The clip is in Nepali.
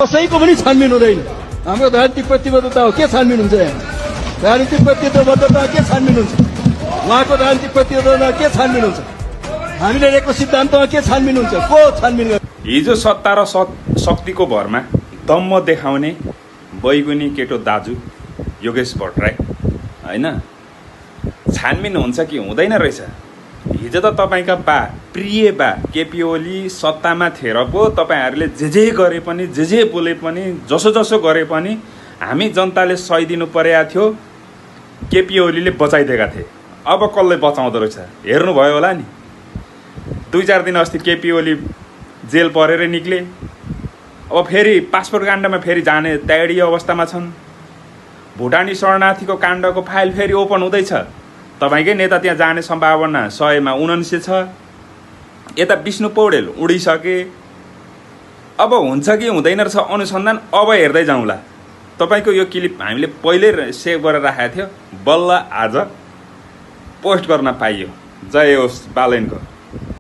कसैको पनि छानबिन हुँदैन। हाम्रो राजनीतिक प्रतिबद्धता हो, के छानबिन हुन्छ यहाँ? राजनीतिक प्रतिबद्धता के छानबिन हुन्छ? उहाँको राजनीतिक प्रतिबद्धता के छानबिन हुन्छ? हामीले लिएको सिद्धान्तमा के छानबिन हुन्छ? को छानबिन गर्छ? हिजो सत्ता र शक्तिको भरमा दम्म देखाउने बैगुनी केटो दाजु योगेश भट्टराई होइन, छानबिन हुन्छ कि हुँदैन रहेछ? हिजो त तपाईँका प्रिय केपी ओली सत्तामा थिएर पो तपाईँहरूले जे गरे पनि, जे बोले पनि, जसो गरे पनि हामी जनताले सही दिनु परेको थियो। केपी ओलीले बचाइदिएका थिए। अब कसले बचाउँदो रहेछ हेर्नुभयो होला नि। 2-4 दिन अस्ति केपी ओली जेल परेर निक्ले। अब फेरि पासपोर्ट काण्डमा फेरि जाने तयारी अवस्थामा छन्। भुटानी शरणार्थीको काण्डको फाइल फेरि ओपन हुँदैछ। तपाईँकै नेता त्यहाँ जाने सम्भावना 100 मा 79 छ। यता विष्णु पौडेल उडिसके। अब हुन्छ कि हुँदैन रहेछ अनुसन्धान अब हेर्दै जाउँला। तपाईँको यो क्लिप हामीले पहिल्यै सेभ गरेर राखेको थियो, बल्ल आज पोस्ट गर्न पाइयो। जय होस् बालेनको।